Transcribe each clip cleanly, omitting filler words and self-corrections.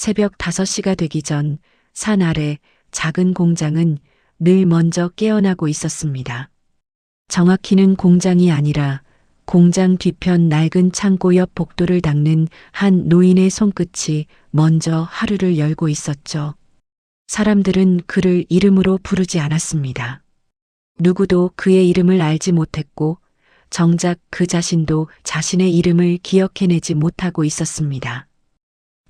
새벽 5시가 되기 전 산 아래 작은 공장은 늘 먼저 깨어나고 있었습니다. 정확히는 공장이 아니라 공장 뒤편 낡은 창고 옆 복도를 닦는 한 노인의 손끝이 먼저 하루를 열고 있었죠. 사람들은 그를 이름으로 부르지 않았습니다. 누구도 그의 이름을 알지 못했고 정작 그 자신도 자신의 이름을 기억해내지 못하고 있었습니다.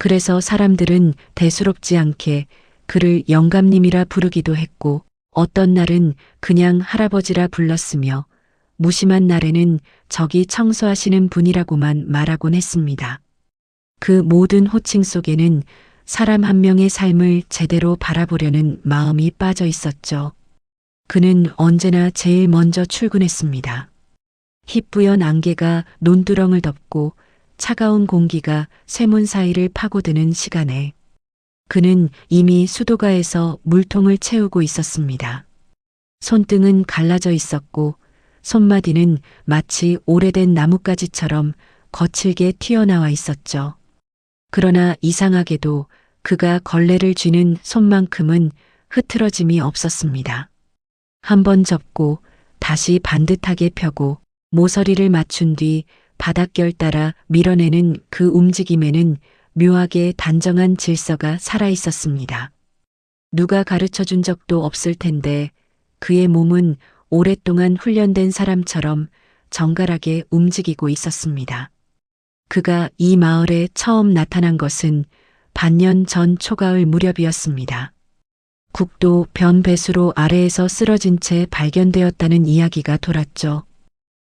그래서 사람들은 대수롭지 않게 그를 영감님이라 부르기도 했고 어떤 날은 그냥 할아버지라 불렀으며 무심한 날에는 저기 청소하시는 분이라고만 말하곤 했습니다. 그 모든 호칭 속에는 사람 한 명의 삶을 제대로 바라보려는 마음이 빠져 있었죠. 그는 언제나 제일 먼저 출근했습니다. 희뿌연 안개가 논두렁을 덮고 차가운 공기가 쇠문 사이를 파고드는 시간에 그는 이미 수도가에서 물통을 채우고 있었습니다. 손등은 갈라져 있었고 손마디는 마치 오래된 나뭇가지처럼 거칠게 튀어나와 있었죠. 그러나 이상하게도 그가 걸레를 쥐는 손만큼은 흐트러짐이 없었습니다. 한번 접고 다시 반듯하게 펴고 모서리를 맞춘 뒤 바닥결 따라 밀어내는 그 움직임에는 묘하게 단정한 질서가 살아 있었습니다. 누가 가르쳐 준 적도 없을 텐데 그의 몸은 오랫동안 훈련된 사람처럼 정갈하게 움직이고 있었습니다. 그가 이 마을에 처음 나타난 것은 반년 전 초가을 무렵이었습니다. 국도 변 배수로 아래에서 쓰러진 채 발견되었다는 이야기가 돌았죠.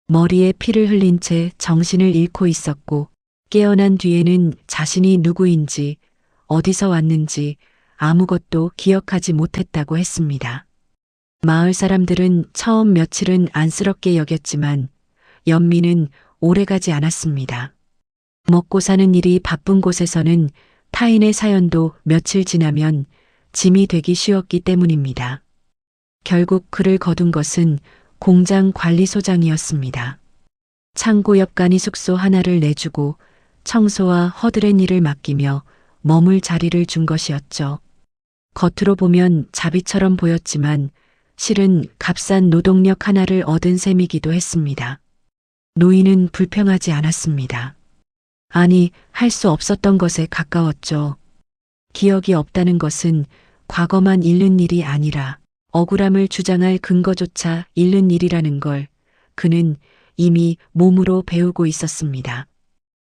머리에 피를 흘린 채 정신을 잃고 있었고 깨어난 뒤에는 자신이 누구인지 어디서 왔는지 아무것도 기억하지 못했다고 했습니다. 마을 사람들은 처음 며칠은 안쓰럽게 여겼지만 연민은 오래가지 않았습니다. 먹고 사는 일이 바쁜 곳에서는 타인의 사연도 며칠 지나면 짐이 되기 쉬웠기 때문입니다. 결국 그를 거둔 것은 공장 관리소장이었습니다. 창고 옆 간이 숙소 하나를 내주고 청소와 허드렛 일을 맡기며 머물 자리를 준 것이었죠. 겉으로 보면 자비처럼 보였지만 실은 값싼 노동력 하나를 얻은 셈이기도 했습니다. 노인은 불평하지 않았습니다. 아니, 할 수 없었던 것에 가까웠죠. 기억이 없다는 것은 과거만 잃는 일이 아니라 억울함을 주장할 근거조차 잃는 일이라는 걸 그는 이미 몸으로 배우고 있었습니다.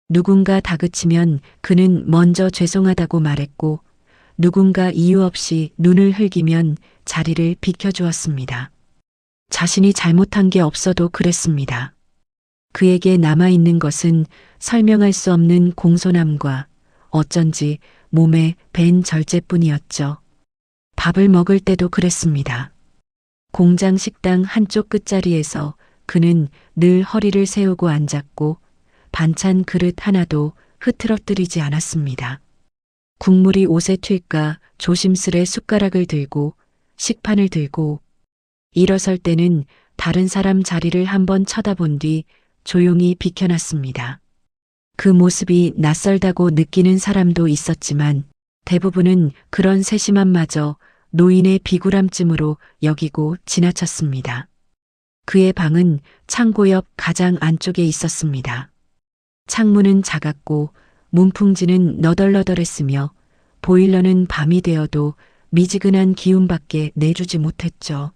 누군가 다그치면 그는 먼저 죄송하다고 말했고 누군가 이유 없이 눈을 흘기면 자리를 비켜주었습니다. 자신이 잘못한 게 없어도 그랬습니다. 그에게 남아있는 것은 설명할 수 없는 공손함과 어쩐지 몸에 밴 절제뿐이었죠. 밥을 먹을 때도 그랬습니다. 공장 식당 한쪽 끝자리에서 그는 늘 허리를 세우고 앉았고 반찬 그릇 하나도 흐트러뜨리지 않았습니다. 국물이 옷에 튈까 조심스레 숟가락을 들고 식판을 들고 일어설 때는 다른 사람 자리를 한번 쳐다본 뒤 조용히 비켜났습니다. 그 모습이 낯설다고 느끼는 사람도 있었지만 대부분은 그런 세심함마저 노인의 비굴함쯤으로 여기고 지나쳤습니다. 그의 방은 창고 옆 가장 안쪽에 있었습니다. 창문은 작았고 문풍지는 너덜너덜했으며 보일러는 밤이 되어도 미지근한 기운밖에 내주지 못했죠.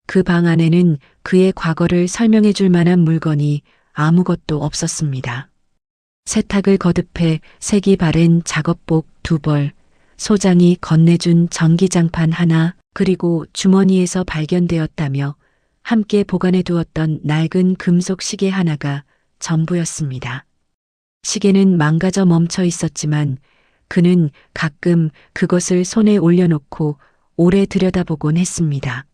그 방 안에는 그의 과거를 설명해 줄 만한 물건이 아무것도 없었습니다. 세탁을 거듭해 색이 바랜 작업복 2벌, 소장이 건네준 전기장판 하나, 그리고 주머니에서 발견되었다며 함께 보관해 두었던 낡은 금속 시계 하나가 전부였습니다. 시계는 망가져 멈춰 있었지만 그는 가끔 그것을 손에 올려놓고 오래 들여다보곤 했습니다.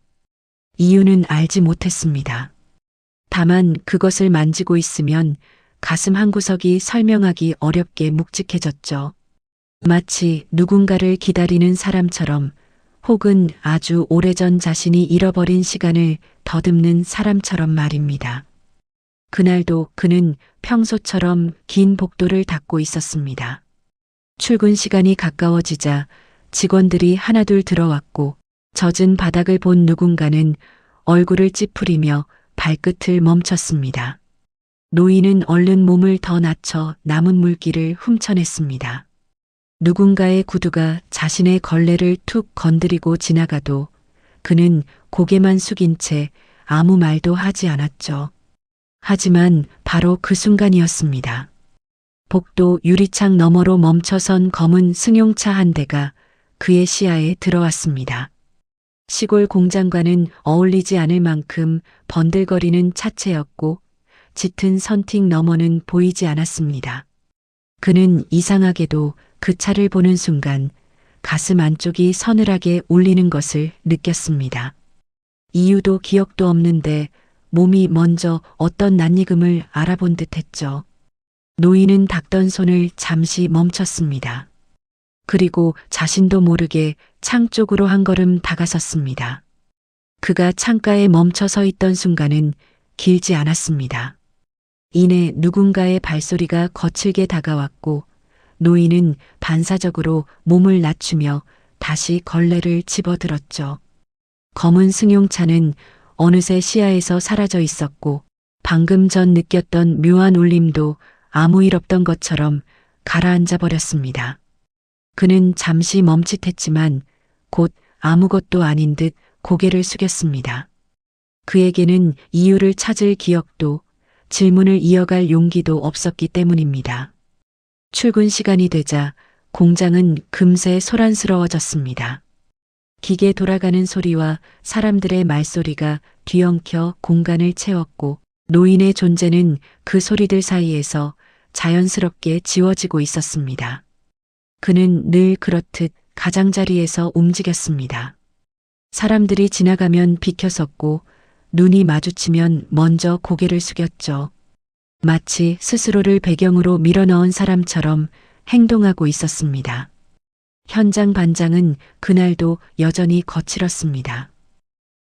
이유는 알지 못했습니다. 다만 그것을 만지고 있으면 가슴 한구석이 설명하기 어렵게 묵직해졌죠. 마치 누군가를 기다리는 사람처럼 혹은 아주 오래전 자신이 잃어버린 시간을 더듬는 사람처럼 말입니다. 그날도 그는 평소처럼 긴 복도를 닦고 있었습니다. 출근 시간이 가까워지자 직원들이 하나둘 들어왔고 젖은 바닥을 본 누군가는 얼굴을 찌푸리며 발끝을 멈췄습니다. 노인은 얼른 몸을 더 낮춰 남은 물기를 훔쳐냈습니다. 누군가의 구두가 자신의 걸레를 툭 건드리고 지나가도 그는 고개만 숙인 채 아무 말도 하지 않았죠. 하지만 바로 그 순간이었습니다. 복도 유리창 너머로 멈춰선 검은 승용차 한 대가 그의 시야에 들어왔습니다. 시골 공장과는 어울리지 않을 만큼 번들거리는 차체였고 짙은 선팅 너머는 보이지 않았습니다. 그는 이상하게도 그 차를 보는 순간 가슴 안쪽이 서늘하게 울리는 것을 느꼈습니다. 이유도 기억도 없는데 몸이 먼저 어떤 낯익음을 알아본 듯 했죠. 노인은 닦던 손을 잠시 멈췄습니다. 그리고 자신도 모르게 창 쪽으로 한 걸음 다가섰습니다. 그가 창가에 멈춰 서 있던 순간은 길지 않았습니다. 이내 누군가의 발소리가 거칠게 다가왔고 노인은 반사적으로 몸을 낮추며 다시 걸레를 집어들었죠. 검은 승용차는 어느새 시야에서 사라져 있었고 방금 전 느꼈던 묘한 울림도 아무 일 없던 것처럼 가라앉아 버렸습니다. 그는 잠시 멈칫했지만 곧 아무것도 아닌 듯 고개를 숙였습니다. 그에게는 이유를 찾을 기억도 질문을 이어갈 용기도 없었기 때문입니다. 출근 시간이 되자 공장은 금세 소란스러워졌습니다. 기계 돌아가는 소리와 사람들의 말소리가 뒤엉켜 공간을 채웠고 노인의 존재는 그 소리들 사이에서 자연스럽게 지워지고 있었습니다. 그는 늘 그렇듯 가장자리에서 움직였습니다. 사람들이 지나가면 비켜섰고 눈이 마주치면 먼저 고개를 숙였죠. 마치 스스로를 배경으로 밀어넣은 사람처럼 행동하고 있었습니다. 현장 반장은 그날도 여전히 거칠었습니다.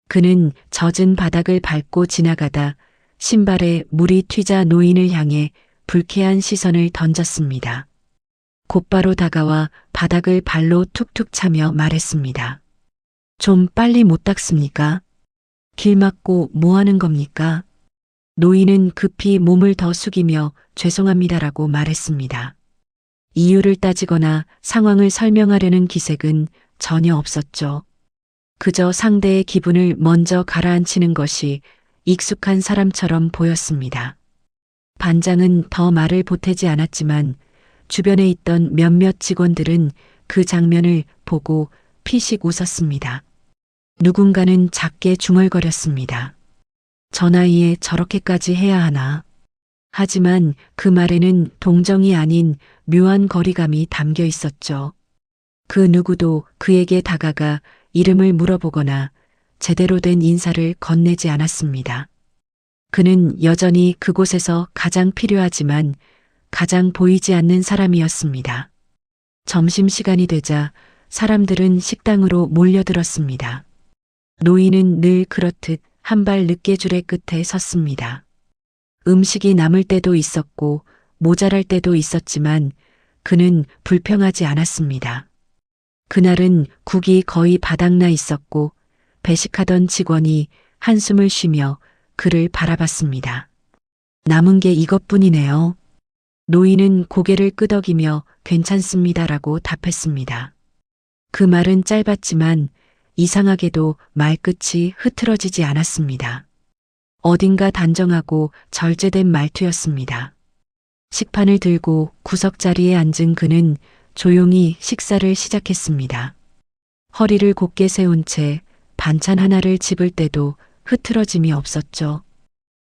그는 젖은 바닥을 밟고 지나가다 신발에 물이 튀자 노인을 향해 불쾌한 시선을 던졌습니다. 곧바로 다가와 바닥을 발로 툭툭 차며 말했습니다. 좀 빨리 못 닦습니까? 길 막고 뭐 하는 겁니까? 노인은 급히 몸을 더 숙이며 죄송합니다라고 말했습니다. 이유를 따지거나 상황을 설명하려는 기색은 전혀 없었죠. 그저 상대의 기분을 먼저 가라앉히는 것이 익숙한 사람처럼 보였습니다. 반장은 더 말을 보태지 않았지만 주변에 있던 몇몇 직원들은 그 장면을 보고 피식 웃었습니다. 누군가는 작게 중얼거렸습니다. 저 나이에 저렇게까지 해야 하나. 하지만 그 말에는 동정이 아닌 묘한 거리감이 담겨 있었죠. 그 누구도 그에게 다가가 이름을 물어보거나 제대로 된 인사를 건네지 않았습니다. 그는 여전히 그곳에서 가장 필요하지만 가장 보이지 않는 사람이었습니다. 점심시간이 되자 사람들은 식당으로 몰려들었습니다. 노인은 늘 그렇듯 한 발 늦게 줄의 끝에 섰습니다. 음식이 남을 때도 있었고 모자랄 때도 있었지만 그는 불평하지 않았습니다. 그날은 국이 거의 바닥나 있었고 배식하던 직원이 한숨을 쉬며 그를 바라봤습니다. 남은 게 이것뿐이네요. 노인은 고개를 끄덕이며 괜찮습니다라고 답했습니다. 그 말은 짧았지만 이상하게도 말끝이 흐트러지지 않았습니다. 어딘가 단정하고 절제된 말투였습니다. 식판을 들고 구석자리에 앉은 그는 조용히 식사를 시작했습니다. 허리를 곧게 세운 채 반찬 하나를 집을 때도 흐트러짐이 없었죠.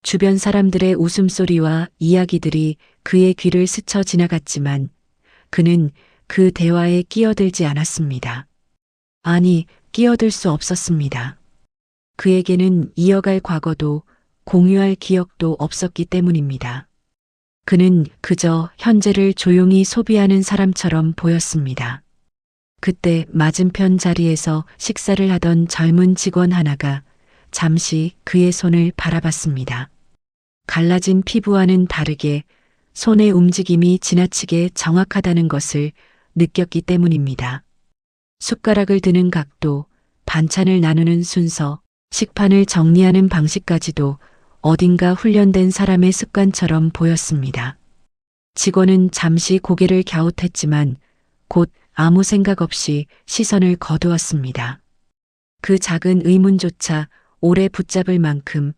주변 사람들의 웃음소리와 이야기들이 그의 귀를 스쳐 지나갔지만 그는 그 대화에 끼어들지 않았습니다. 아니, 끼어들 수 없었습니다. 그에게는 이어갈 과거도 공유할 기억도 없었기 때문입니다. 그는 그저 현재를 조용히 소비하는 사람처럼 보였습니다. 그때 맞은편 자리에서 식사를 하던 젊은 직원 하나가 잠시 그의 손을 바라봤습니다. 갈라진 피부와는 다르게 손의 움직임이 지나치게 정확하다는 것을 느꼈기 때문입니다. 숟가락을 드는 각도, 반찬을 나누는 순서, 식판을 정리하는 방식까지도 어딘가 훈련된 사람의 습관처럼 보였습니다. 직원은 잠시 고개를 갸웃했지만 곧 아무 생각 없이 시선을 거두었습니다. 그 작은 의문조차 오래 붙잡을 만큼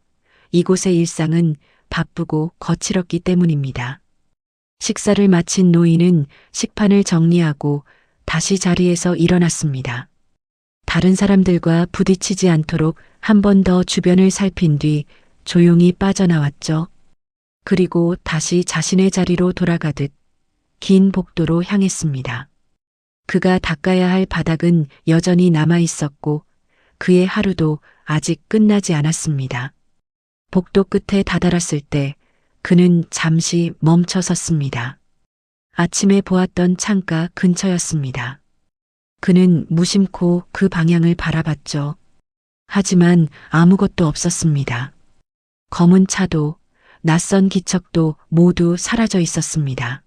이곳의 일상은 바쁘고 거칠었기 때문입니다. 식사를 마친 노인은 식판을 정리하고 다시 자리에서 일어났습니다. 다른 사람들과 부딪히지 않도록 한 번 더 주변을 살핀 뒤 조용히 빠져나왔죠. 그리고 다시 자신의 자리로 돌아가듯 긴 복도로 향했습니다. 그가 닦아야 할 바닥은 여전히 남아 있었고 그의 하루도 아직 끝나지 않았습니다. 복도 끝에 다다랐을 때 그는 잠시 멈춰 섰습니다. 아침에 보았던 창가 근처였습니다. 그는 무심코 그 방향을 바라봤죠. 하지만 아무것도 없었습니다. 검은 차도 낯선 기척도 모두 사라져 있었습니다.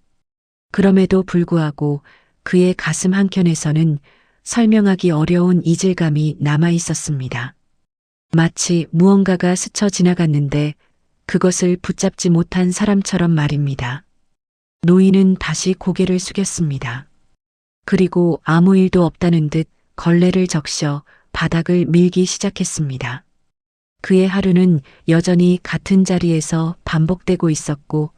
그럼에도 불구하고 그의 가슴 한켠에서는 설명하기 어려운 이질감이 남아 있었습니다. 마치 무언가가 스쳐 지나갔는데 그것을 붙잡지 못한 사람처럼 말입니다. 노인은 다시 고개를 숙였습니다. 그리고 아무 일도 없다는 듯 걸레를 적셔 바닥을 밀기 시작했습니다. 그의 하루는 여전히 같은 자리에서 반복되고 있었고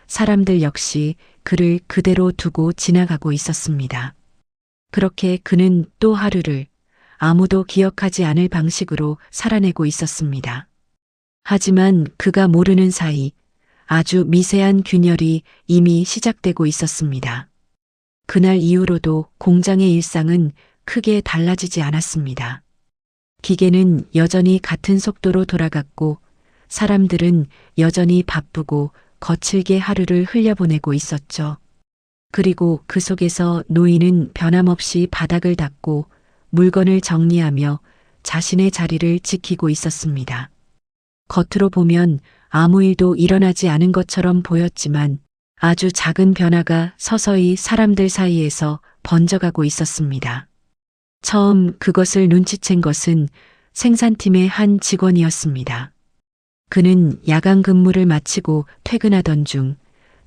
사람들 역시 그를 그대로 두고 지나가고 있었습니다. 그렇게 그는 또 하루를 아무도 기억하지 않을 방식으로 살아내고 있었습니다. 하지만 그가 모르는 사이 아주 미세한 균열이 이미 시작되고 있었습니다. 그날 이후로도 공장의 일상은 크게 달라지지 않았습니다. 기계는 여전히 같은 속도로 돌아갔고 사람들은 여전히 바쁘고 거칠게 하루를 흘려보내고 있었죠. 그리고 그 속에서 노인은 변함없이 바닥을 닦고 물건을 정리하며 자신의 자리를 지키고 있었습니다. 겉으로 보면 아무 일도 일어나지 않은 것처럼 보였지만 아주 작은 변화가 서서히 사람들 사이에서 번져가고 있었습니다. 처음 그것을 눈치챈 것은 생산팀의 한 직원이었습니다. 그는 야간 근무를 마치고 퇴근하던 중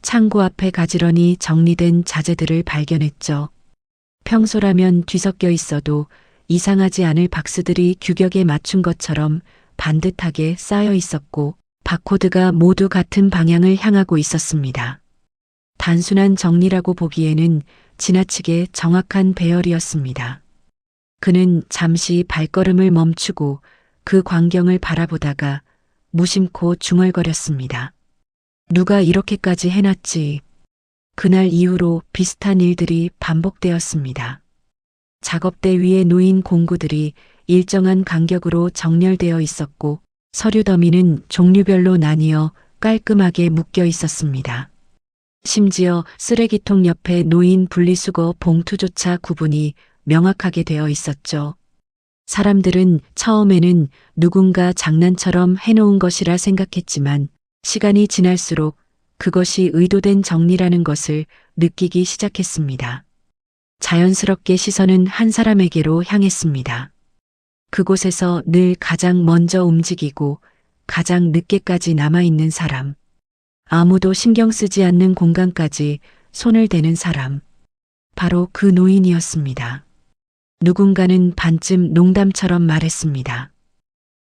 창고 앞에 가지런히 정리된 자재들을 발견했죠. 평소라면 뒤섞여 있어도 이상하지 않을 박스들이 규격에 맞춘 것처럼 반듯하게 쌓여 있었고 바코드가 모두 같은 방향을 향하고 있었습니다. 단순한 정리라고 보기에는 지나치게 정확한 배열이었습니다. 그는 잠시 발걸음을 멈추고 그 광경을 바라보다가 무심코 중얼거렸습니다. 누가 이렇게까지 해놨지. 그날 이후로 비슷한 일들이 반복되었습니다. 작업대 위에 놓인 공구들이 일정한 간격으로 정렬되어 있었고 서류 더미는 종류별로 나뉘어 깔끔하게 묶여 있었습니다. 심지어 쓰레기통 옆에 놓인 분리수거 봉투조차 구분이 명확하게 되어 있었죠. 사람들은 처음에는 누군가 장난처럼 해놓은 것이라 생각했지만 시간이 지날수록 그것이 의도된 정리라는 것을 느끼기 시작했습니다. 자연스럽게 시선은 한 사람에게로 향했습니다. 그곳에서 늘 가장 먼저 움직이고 가장 늦게까지 남아있는 사람. 아무도 신경 쓰지 않는 공간까지 손을 대는 사람. 바로 그 노인이었습니다. 누군가는 반쯤 농담처럼 말했습니다.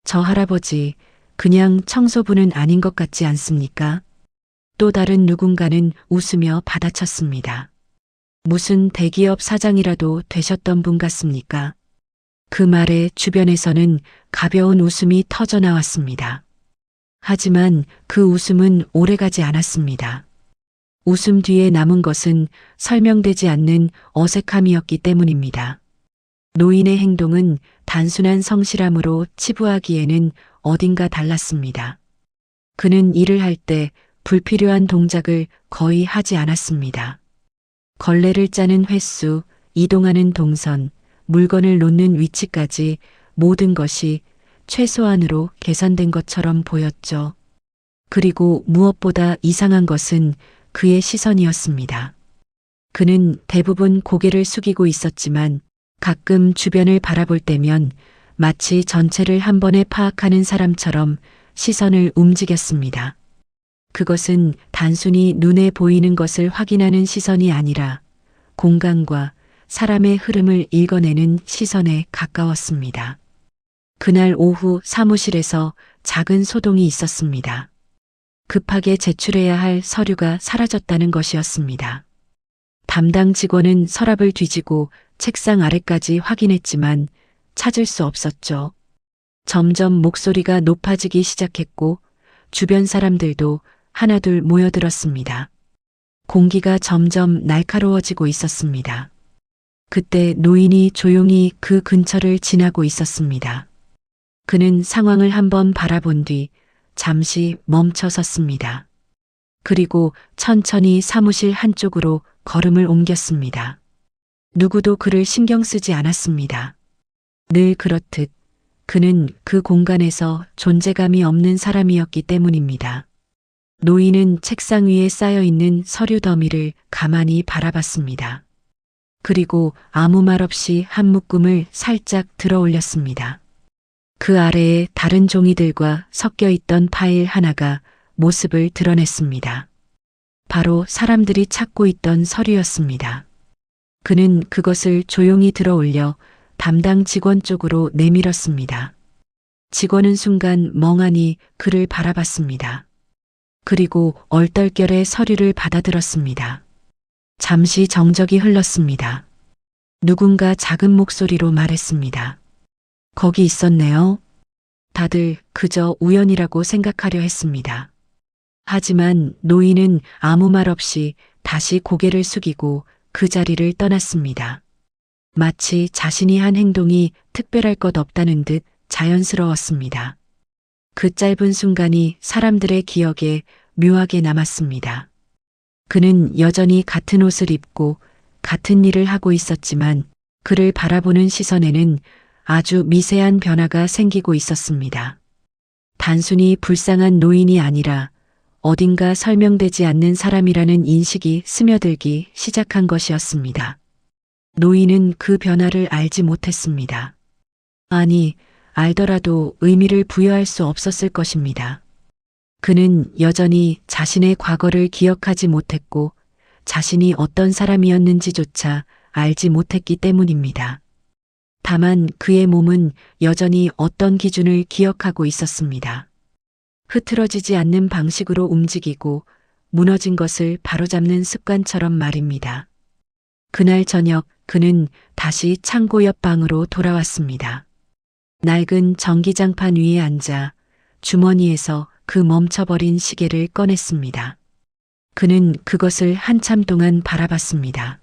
저 할아버지, 그냥 청소부는 아닌 것 같지 않습니까? 또 다른 누군가는 웃으며 받아쳤습니다. 무슨 대기업 사장이라도 되셨던 분 같습니까? 그 말에 주변에서는 가벼운 웃음이 터져 나왔습니다. 하지만 그 웃음은 오래가지 않았습니다. 웃음 뒤에 남은 것은 설명되지 않는 어색함이었기 때문입니다. 노인의 행동은 단순한 성실함으로 치부하기에는 어딘가 달랐습니다. 그는 일을 할 때 불필요한 동작을 거의 하지 않았습니다. 걸레를 짜는 횟수, 이동하는 동선, 물건을 놓는 위치까지 모든 것이 최소한으로 계산된 것처럼 보였죠. 그리고 무엇보다 이상한 것은 그의 시선이었습니다. 그는 대부분 고개를 숙이고 있었지만 가끔 주변을 바라볼 때면 마치 전체를 한 번에 파악하는 사람처럼 시선을 움직였습니다. 그것은 단순히 눈에 보이는 것을 확인하는 시선이 아니라 공간과 사람의 흐름을 읽어내는 시선에 가까웠습니다. 그날 오후 사무실에서 작은 소동이 있었습니다. 급하게 제출해야 할 서류가 사라졌다는 것이었습니다. 담당 직원은 서랍을 뒤지고 책상 아래까지 확인했지만 찾을 수 없었죠. 점점 목소리가 높아지기 시작했고 주변 사람들도 하나둘 모여들었습니다. 공기가 점점 날카로워지고 있었습니다. 그때 노인이 조용히 그 근처를 지나고 있었습니다. 그는 상황을 한번 바라본 뒤 잠시 멈춰 섰습니다. 그리고 천천히 사무실 한쪽으로 걸음을 옮겼습니다. 누구도 그를 신경 쓰지 않았습니다. 늘 그렇듯 그는 그 공간에서 존재감이 없는 사람이었기 때문입니다. 노인은 책상 위에 쌓여 있는 서류 더미를 가만히 바라봤습니다. 그리고 아무 말 없이 한 묶음을 살짝 들어 올렸습니다. 그 아래에 다른 종이들과 섞여 있던 파일 하나가 모습을 드러냈습니다. 바로 사람들이 찾고 있던 서류였습니다. 그는 그것을 조용히 들어 올려 담당 직원 쪽으로 내밀었습니다. 직원은 순간 멍하니 그를 바라봤습니다. 그리고 얼떨결에 서류를 받아들었습니다. 잠시 정적이 흘렀습니다. 누군가 작은 목소리로 말했습니다. 거기 있었네요. 다들 그저 우연이라고 생각하려 했습니다. 하지만 노인은 아무 말 없이 다시 고개를 숙이고 그 자리를 떠났습니다. 마치 자신이 한 행동이 특별할 것 없다는 듯 자연스러웠습니다. 그 짧은 순간이 사람들의 기억에 묘하게 남았습니다. 그는 여전히 같은 옷을 입고 같은 일을 하고 있었지만 그를 바라보는 시선에는 아주 미세한 변화가 생기고 있었습니다. 단순히 불쌍한 노인이 아니라 어딘가 설명되지 않는 사람이라는 인식이 스며들기 시작한 것이었습니다. 노인은 그 변화를 알지 못했습니다. 아니, 알더라도 의미를 부여할 수 없었을 것입니다. 그는 여전히 자신의 과거를 기억하지 못했고 자신이 어떤 사람이었는지조차 알지 못했기 때문입니다. 다만 그의 몸은 여전히 어떤 기준을 기억하고 있었습니다. 흐트러지지 않는 방식으로 움직이고 무너진 것을 바로잡는 습관처럼 말입니다. 그날 저녁 그는 다시 창고 옆 방으로 돌아왔습니다. 낡은 전기장판 위에 앉아 주머니에서 그 멈춰버린 시계를 꺼냈습니다. 그는 그것을 한참 동안 바라봤습니다.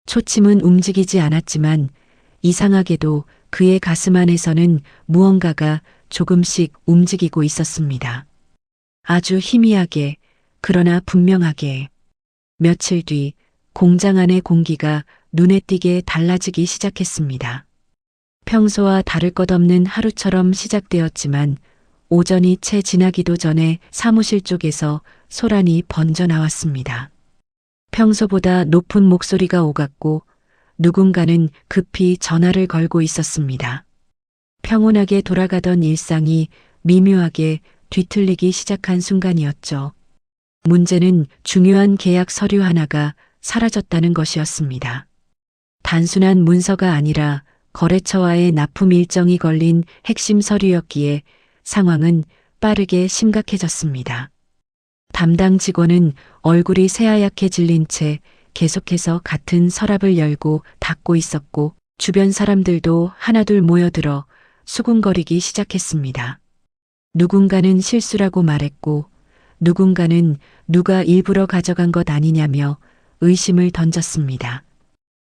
초침은 움직이지 않았지만 이상하게도 그의 가슴 안에서는 무언가가 조금씩 움직이고 있었습니다. 아주 희미하게, 그러나 분명하게. 며칠 뒤 공장 안의 공기가 눈에 띄게 달라지기 시작했습니다. 평소와 다를 것 없는 하루처럼 시작되었지만 오전이 채 지나기도 전에 사무실 쪽에서 소란이 번져 나왔습니다. 평소보다 높은 목소리가 오갔고 누군가는 급히 전화를 걸고 있었습니다. 평온하게 돌아가던 일상이 미묘하게 뒤틀리기 시작한 순간이었죠. 문제는 중요한 계약 서류 하나가 사라졌다는 것이었습니다. 단순한 문서가 아니라 거래처와의 납품 일정이 걸린 핵심 서류였기에 상황은 빠르게 심각해졌습니다. 담당 직원은 얼굴이 새하얗게 질린 채 계속해서 같은 서랍을 열고 닫고 있었고 주변 사람들도 하나둘 모여들어 수군거리기 시작했습니다. 누군가는 실수라고 말했고 누군가는 누가 일부러 가져간 것 아니냐며 의심을 던졌습니다.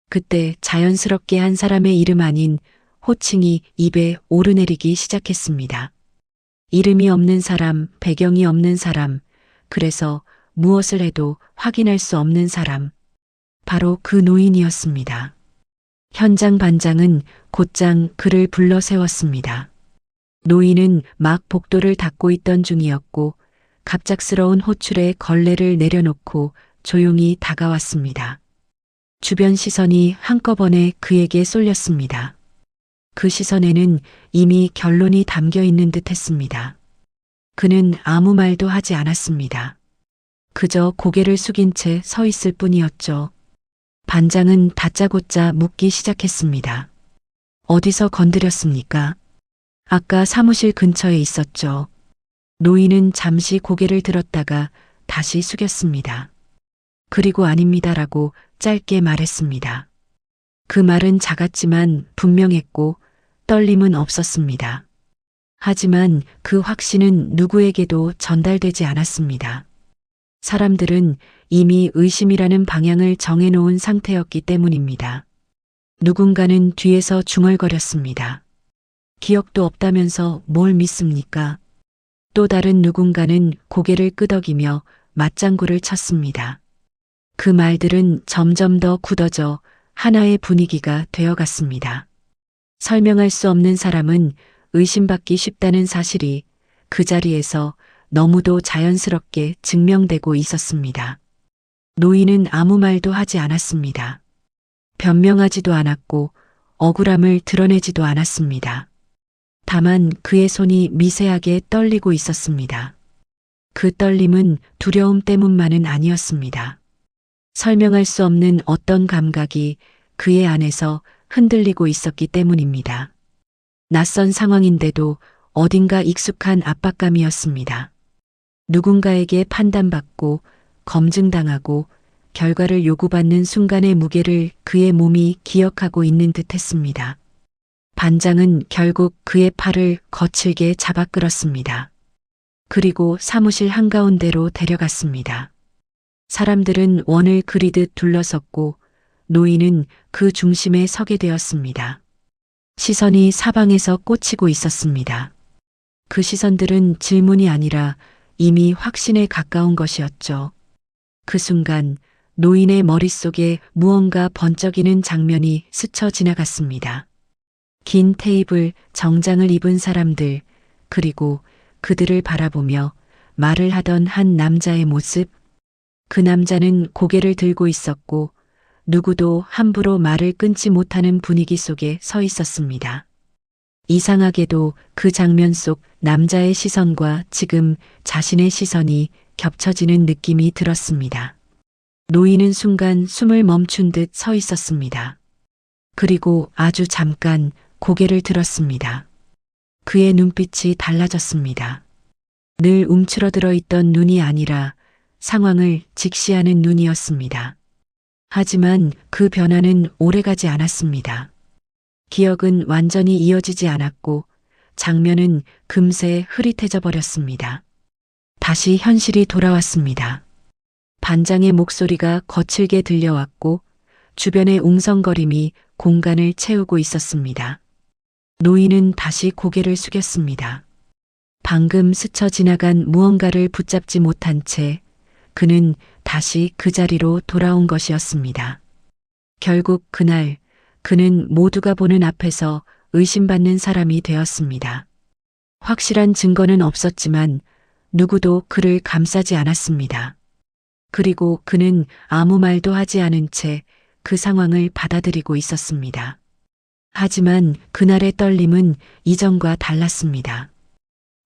그때 자연스럽게 한 사람의 이름 아닌 호칭이 입에 오르내리기 시작했습니다. 이름이 없는 사람, 배경이 없는 사람, 그래서 무엇을 해도 확인할 수 없는 사람. 바로 그 노인이었습니다. 현장 반장은 곧장 그를 불러 세웠습니다. 노인은 막 복도를 닦고 있던 중이었고 갑작스러운 호출에 걸레를 내려놓고 조용히 다가왔습니다. 주변 시선이 한꺼번에 그에게 쏠렸습니다. 그 시선에는 이미 결론이 담겨 있는 듯 했습니다. 그는 아무 말도 하지 않았습니다. 그저 고개를 숙인 채 서 있을 뿐이었죠. 반장은 다짜고짜 묻기 시작했습니다. 어디서 건드렸습니까? 아까 사무실 근처에 있었죠. 노인은 잠시 고개를 들었다가 다시 숙였습니다. 그리고 아닙니다라고 짧게 말했습니다. 그 말은 작았지만 분명했고 떨림은 없었습니다. 하지만 그 확신은 누구에게도 전달되지 않았습니다. 사람들은 이미 의심이라는 방향을 정해놓은 상태였기 때문입니다. 누군가는 뒤에서 중얼거렸습니다. 기억도 없다면서 뭘 믿습니까? 또 다른 누군가는 고개를 끄덕이며 맞장구를 쳤습니다. 그 말들은 점점 더 굳어져 하나의 분위기가 되어갔습니다. 설명할 수 없는 사람은 의심받기 쉽다는 사실이 그 자리에서 너무도 자연스럽게 증명되고 있었습니다. 노인은 아무 말도 하지 않았습니다. 변명하지도 않았고 억울함을 드러내지도 않았습니다. 다만 그의 손이 미세하게 떨리고 있었습니다. 그 떨림은 두려움 때문만은 아니었습니다. 설명할 수 없는 어떤 감각이 그의 안에서 흔들리고 있었기 때문입니다. 낯선 상황인데도 어딘가 익숙한 압박감이었습니다. 누군가에게 판단받고 검증당하고 결과를 요구받는 순간의 무게를 그의 몸이 기억하고 있는 듯 했습니다. 반장은 결국 그의 팔을 거칠게 잡아 끌었습니다. 그리고 사무실 한가운데로 데려갔습니다. 사람들은 원을 그리듯 둘러섰고 노인은 그 중심에 서게 되었습니다. 시선이 사방에서 꽂히고 있었습니다. 그 시선들은 질문이 아니라 이미 확신에 가까운 것이었죠. 그 순간 노인의 머릿속에 무언가 번쩍이는 장면이 스쳐 지나갔습니다. 긴 테이블, 정장을 입은 사람들, 그리고 그들을 바라보며 말을 하던 한 남자의 모습. 그 남자는 고개를 들고 있었고 누구도 함부로 말을 끊지 못하는 분위기 속에 서 있었습니다. 이상하게도 그 장면 속 남자의 시선과 지금 자신의 시선이 겹쳐지는 느낌이 들었습니다. 노인은 순간 숨을 멈춘 듯 서 있었습니다. 그리고 아주 잠깐 고개를 들었습니다. 그의 눈빛이 달라졌습니다. 늘 움츠러들어 있던 눈이 아니라 상황을 직시하는 눈이었습니다. 하지만 그 변화는 오래가지 않았습니다. 기억은 완전히 이어지지 않았고 장면은 금세 흐릿해져 버렸습니다. 다시 현실이 돌아왔습니다. 반장의 목소리가 거칠게 들려왔고 주변의 웅성거림이 공간을 채우고 있었습니다. 노인은 다시 고개를 숙였습니다. 방금 스쳐 지나간 무언가를 붙잡지 못한 채 그는 다시 그 자리로 돌아온 것이었습니다. 결국 그날 그는 모두가 보는 앞에서 의심받는 사람이 되었습니다. 확실한 증거는 없었지만 누구도 그를 감싸지 않았습니다. 그리고 그는 아무 말도 하지 않은 채 그 상황을 받아들이고 있었습니다. 하지만 그날의 떨림은 이전과 달랐습니다.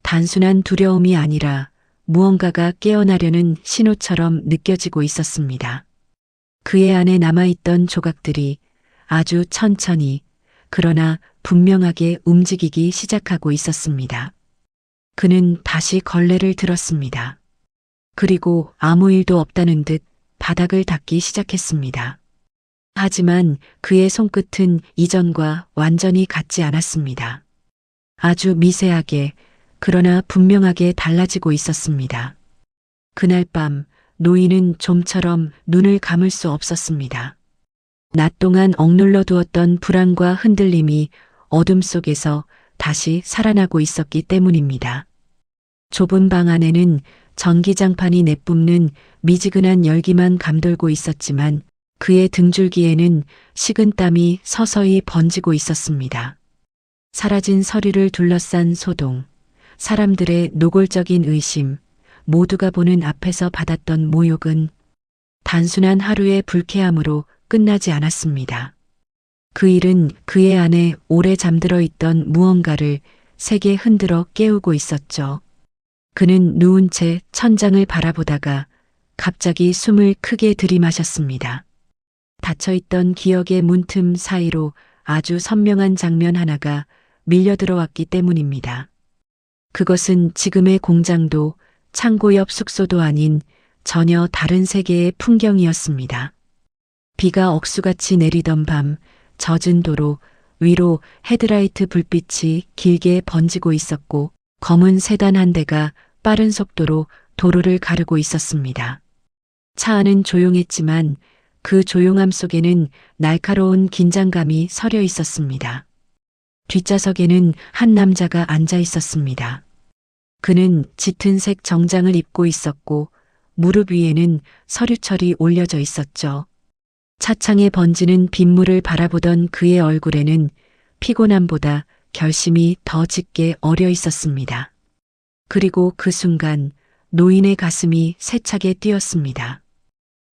단순한 두려움이 아니라 무언가가 깨어나려는 신호처럼 느껴지고 있었습니다. 그의 안에 남아있던 조각들이 아주 천천히 그러나 분명하게 움직이기 시작하고 있었습니다. 그는 다시 걸레를 들었습니다. 그리고 아무 일도 없다는 듯 바닥을 닦기 시작했습니다. 하지만 그의 손끝은 이전과 완전히 같지 않았습니다. 아주 미세하게 그러나 분명하게 달라지고 있었습니다. 그날 밤 노인은 좀처럼 눈을 감을 수 없었습니다. 낮 동안 억눌러 두었던 불안과 흔들림이 어둠 속에서 다시 살아나고 있었기 때문입니다. 좁은 방 안에는 전기장판이 내뿜는 미지근한 열기만 감돌고 있었지만 그의 등줄기에는 식은땀이 서서히 번지고 있었습니다. 사라진 서류를 둘러싼 소동, 사람들의 노골적인 의심, 모두가 보는 앞에서 받았던 모욕은 단순한 하루의 불쾌함으로 끝나지 않았습니다. 그 일은 그의 안에 오래 잠들어 있던 무언가를 세게 흔들어 깨우고 있었죠. 그는 누운 채 천장을 바라보다가 갑자기 숨을 크게 들이마셨습니다. 닫혀있던 기억의 문틈 사이로 아주 선명한 장면 하나가 밀려 들어왔기 때문입니다. 그것은 지금의 공장도 창고 옆 숙소도 아닌 전혀 다른 세계의 풍경이었습니다. 비가 억수같이 내리던 밤, 젖은 도로 위로 헤드라이트 불빛이 길게 번지고 있었고 검은 세단 한 대가 빠른 속도로 도로를 가르고 있었습니다. 차 안은 조용했지만 그 조용함 속에는 날카로운 긴장감이 서려 있었습니다. 뒷좌석에는 한 남자가 앉아 있었습니다. 그는 짙은 색 정장을 입고 있었고 무릎 위에는 서류철이 올려져 있었죠. 차창에 번지는 빗물을 바라보던 그의 얼굴에는 피곤함보다 결심이 더 짙게 어려 있었습니다. 그리고 그 순간 노인의 가슴이 세차게 뛰었습니다.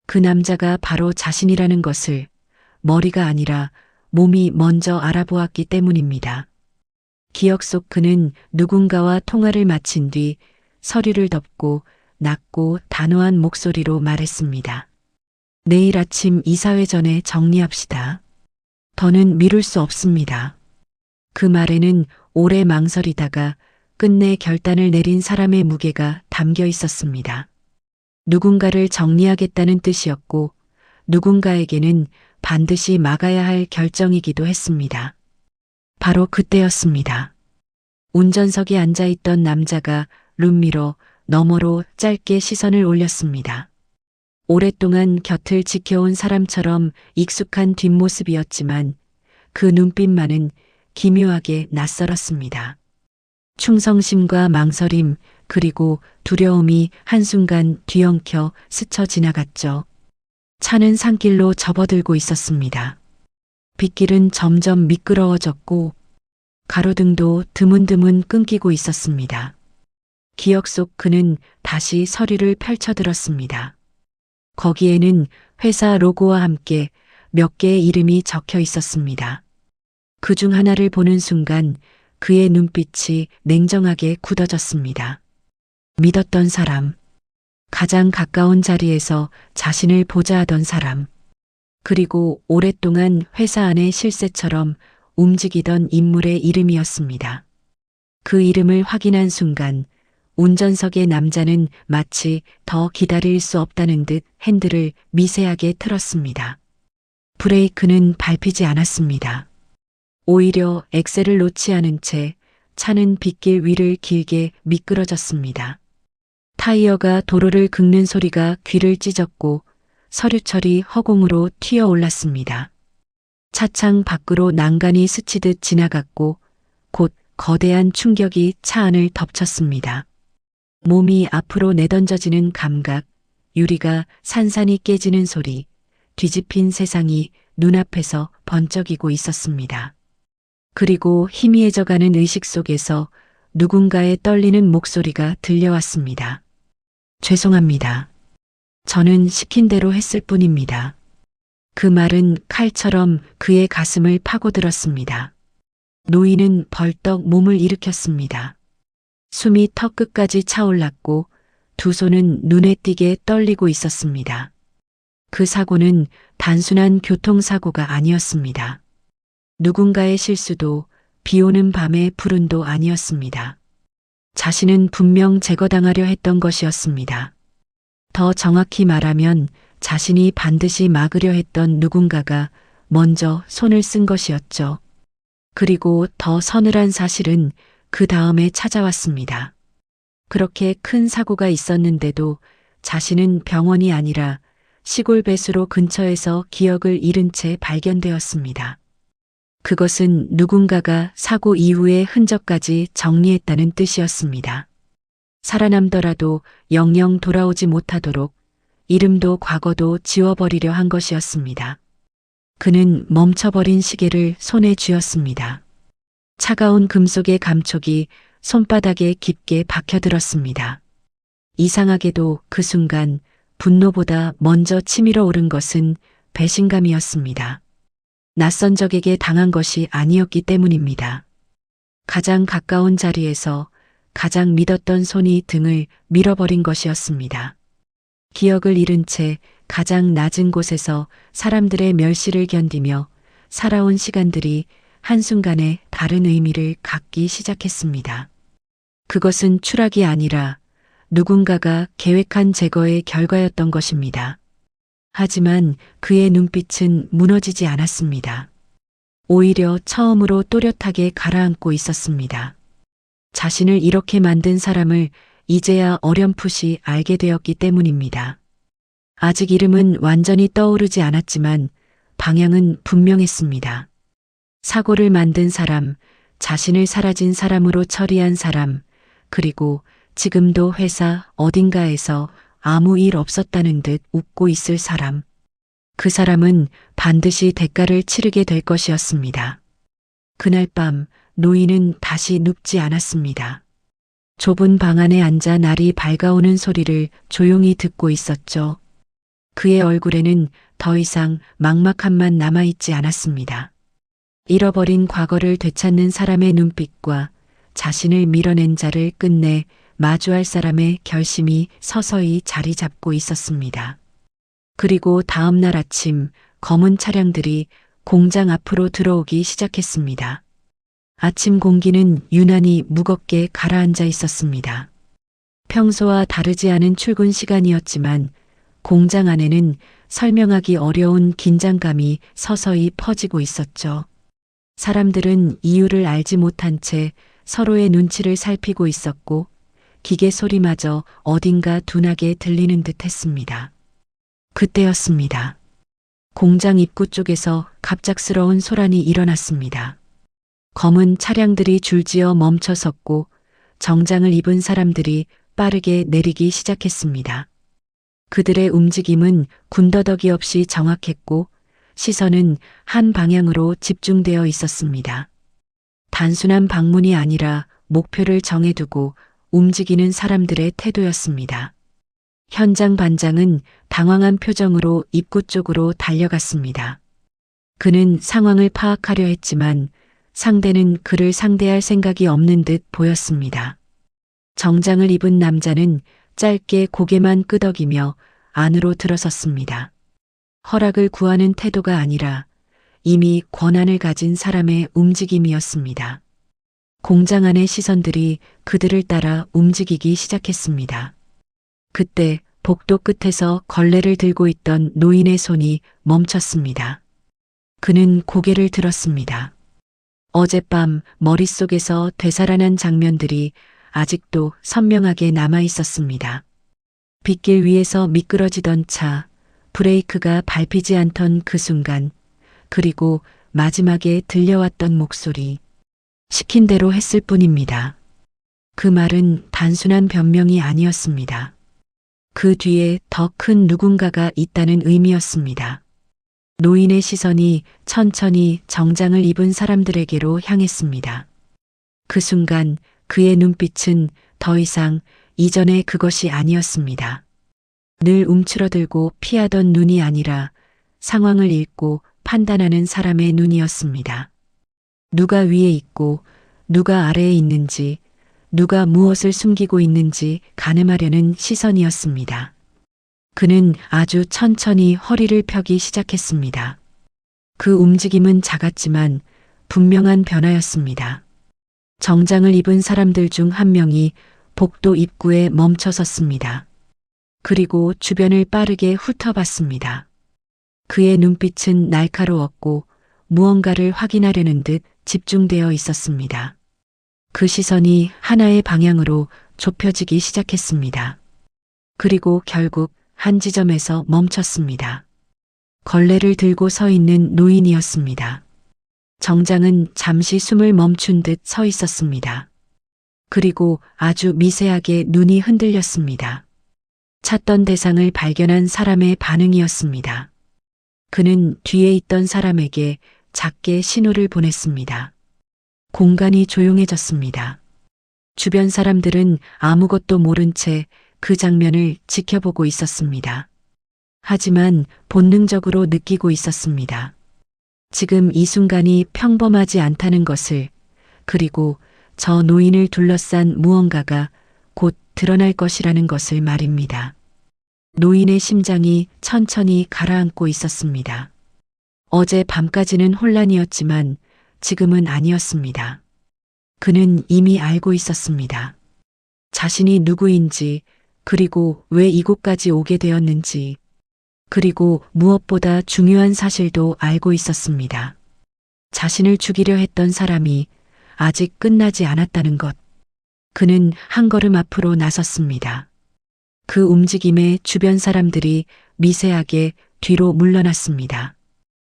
그 남자가 바로 자신이라는 것을 머리가 아니라 몸이 먼저 알아보았기 때문입니다. 기억 속 그는 누군가와 통화를 마친 뒤 서류를 덮고 낮고 단호한 목소리로 말했습니다. 내일 아침 이사회 전에 정리합시다. 더는 미룰 수 없습니다. 그 말에는 오래 망설이다가 끝내 결단을 내린 사람의 무게가 담겨 있었습니다. 누군가를 정리하겠다는 뜻이었고 누군가에게는 반드시 막아야 할 결정이기도 했습니다. 바로 그때였습니다. 운전석에 앉아있던 남자가 룸미러 너머로 짧게 시선을 올렸습니다. 오랫동안 곁을 지켜온 사람처럼 익숙한 뒷모습이었지만 그 눈빛만은 기묘하게 낯설었습니다. 충성심과 망설임 그리고 두려움이 한순간 뒤엉켜 스쳐 지나갔죠. 차는 산길로 접어들고 있었습니다. 빗길은 점점 미끄러워졌고 가로등도 드문드문 끊기고 있었습니다. 기억 속 그는 다시 서류를 펼쳐들었습니다. 거기에는 회사 로고와 함께 몇 개의 이름이 적혀 있었습니다. 그중 하나를 보는 순간 그의 눈빛이 냉정하게 굳어졌습니다. 믿었던 사람, 가장 가까운 자리에서 자신을 보자 하던 사람, 그리고 오랫동안 회사 안의 실세처럼 움직이던 인물의 이름이었습니다. 그 이름을 확인한 순간 운전석의 남자는 마치 더 기다릴 수 없다는 듯 핸들을 미세하게 틀었습니다. 브레이크는 밟히지 않았습니다. 오히려 엑셀을 놓지 않은 채 차는 빗길 위를 길게 미끄러졌습니다. 타이어가 도로를 긁는 소리가 귀를 찢었고 서류철이 허공으로 튀어 올랐습니다. 차창 밖으로 난간이 스치듯 지나갔고 곧 거대한 충격이 차 안을 덮쳤습니다. 몸이 앞으로 내던져지는 감각, 유리가 산산이 깨지는 소리, 뒤집힌 세상이 눈앞에서 번쩍이고 있었습니다. 그리고 희미해져가는 의식 속에서 누군가의 떨리는 목소리가 들려왔습니다. 죄송합니다. 저는 시킨 대로 했을 뿐입니다. 그 말은 칼처럼 그의 가슴을 파고들었습니다. 노인은 벌떡 몸을 일으켰습니다. 숨이 턱 끝까지 차올랐고 두 손은 눈에 띄게 떨리고 있었습니다. 그 사고는 단순한 교통사고가 아니었습니다. 누군가의 실수도 비 오는 밤의 불운도 아니었습니다. 자신은 분명 제거당하려 했던 것이었습니다. 더 정확히 말하면 자신이 반드시 막으려 했던 누군가가 먼저 손을 쓴 것이었죠. 그리고 더 서늘한 사실은 그 다음에 찾아왔습니다. 그렇게 큰 사고가 있었는데도 자신은 병원이 아니라 시골 배수로 근처에서 기억을 잃은 채 발견되었습니다. 그것은 누군가가 사고 이후의 흔적까지 정리했다는 뜻이었습니다. 살아남더라도 영영 돌아오지 못하도록 이름도 과거도 지워버리려 한 것이었습니다. 그는 멈춰버린 시계를 손에 쥐었습니다. 차가운 금속의 감촉이 손바닥에 깊게 박혀들었습니다. 이상하게도 그 순간 분노보다 먼저 치밀어 오른 것은 배신감이었습니다. 낯선 적에게 당한 것이 아니었기 때문입니다. 가장 가까운 자리에서 가장 믿었던 손이 등을 밀어버린 것이었습니다. 기억을 잃은 채 가장 낮은 곳에서 사람들의 멸시를 견디며 살아온 시간들이 한순간에 다른 의미를 갖기 시작했습니다. 그것은 추락이 아니라 누군가가 계획한 제거의 결과였던 것입니다. 하지만 그의 눈빛은 무너지지 않았습니다. 오히려 처음으로 또렷하게 가라앉고 있었습니다. 자신을 이렇게 만든 사람을 이제야 어렴풋이 알게 되었기 때문입니다. 아직 이름은 완전히 떠오르지 않았지만 방향은 분명했습니다. 사고를 만든 사람, 자신을 사라진 사람으로 처리한 사람, 그리고 지금도 회사 어딘가에서 아무 일 없었다는 듯 웃고 있을 사람. 그 사람은 반드시 대가를 치르게 될 것이었습니다. 그날 밤 노인은 다시 눕지 않았습니다. 좁은 방 안에 앉아 날이 밝아오는 소리를 조용히 듣고 있었죠. 그의 얼굴에는 더 이상 막막함만 남아있지 않았습니다. 잃어버린 과거를 되찾는 사람의 눈빛과 자신을 밀어낸 자를 끝내 마주할 사람의 결심이 서서히 자리 잡고 있었습니다. 그리고 다음 날 아침 검은 차량들이 공장 앞으로 들어오기 시작했습니다. 아침 공기는 유난히 무겁게 가라앉아 있었습니다. 평소와 다르지 않은 출근 시간이었지만 공장 안에는 설명하기 어려운 긴장감이 서서히 퍼지고 있었죠. 사람들은 이유를 알지 못한 채 서로의 눈치를 살피고 있었고 기계 소리마저 어딘가 둔하게 들리는 듯 했습니다. 그때였습니다. 공장 입구 쪽에서 갑작스러운 소란이 일어났습니다. 검은 차량들이 줄지어 멈춰 섰고 정장을 입은 사람들이 빠르게 내리기 시작했습니다. 그들의 움직임은 군더더기 없이 정확했고 시선은 한 방향으로 집중되어 있었습니다. 단순한 방문이 아니라 목표를 정해두고 움직이는 사람들의 태도였습니다. 현장 반장은 당황한 표정으로 입구 쪽으로 달려갔습니다. 그는 상황을 파악하려 했지만 상대는 그를 상대할 생각이 없는 듯 보였습니다. 정장을 입은 남자는 짧게 고개만 끄덕이며 안으로 들어섰습니다. 허락을 구하는 태도가 아니라 이미 권한을 가진 사람의 움직임이었습니다. 공장 안의 시선들이 그들을 따라 움직이기 시작했습니다. 그때 복도 끝에서 걸레를 들고 있던 노인의 손이 멈췄습니다. 그는 고개를 들었습니다. 어젯밤 머릿속에서 되살아난 장면들이 아직도 선명하게 남아 있었습니다. 빗길 위에서 미끄러지던 차, 브레이크가 밟히지 않던 그 순간, 그리고 마지막에 들려왔던 목소리. 시킨 대로 했을 뿐입니다. 그 말은 단순한 변명이 아니었습니다. 그 뒤에 더 큰 누군가가 있다는 의미였습니다. 노인의 시선이 천천히 정장을 입은 사람들에게로 향했습니다. 그 순간 그의 눈빛은 더 이상 이전의 그것이 아니었습니다. 늘 움츠러들고 피하던 눈이 아니라 상황을 읽고 판단하는 사람의 눈이었습니다. 누가 위에 있고 누가 아래에 있는지, 누가 무엇을 숨기고 있는지 가늠하려는 시선이었습니다. 그는 아주 천천히 허리를 펴기 시작했습니다. 그 움직임은 작았지만 분명한 변화였습니다. 정장을 입은 사람들 중 한 명이 복도 입구에 멈춰 섰습니다. 그리고 주변을 빠르게 훑어봤습니다. 그의 눈빛은 날카로웠고 무언가를 확인하려는 듯 집중되어 있었습니다. 그 시선이 하나의 방향으로 좁혀지기 시작했습니다. 그리고 결국 한 지점에서 멈췄습니다. 걸레를 들고 서 있는 노인이었습니다. 정장은 잠시 숨을 멈춘 듯 서 있었습니다. 그리고 아주 미세하게 눈이 흔들렸습니다. 찾던 대상을 발견한 사람의 반응이었습니다. 그는 뒤에 있던 사람에게 작게 신호를 보냈습니다. 공간이 조용해졌습니다. 주변 사람들은 아무것도 모른 채 그 장면을 지켜보고 있었습니다. 하지만 본능적으로 느끼고 있었습니다. 지금 이 순간이 평범하지 않다는 것을, 그리고 저 노인을 둘러싼 무언가가 곧 드러날 것이라는 것을 말입니다. 노인의 심장이 천천히 가라앉고 있었습니다. 어제 밤까지는 혼란이었지만 지금은 아니었습니다. 그는 이미 알고 있었습니다. 자신이 누구인지, 그리고 왜 이곳까지 오게 되었는지, 그리고 무엇보다 중요한 사실도 알고 있었습니다. 자신을 죽이려 했던 사람이 아직 끝나지 않았다는 것. 그는 한 걸음 앞으로 나섰습니다. 그 움직임에 주변 사람들이 미세하게 뒤로 물러났습니다.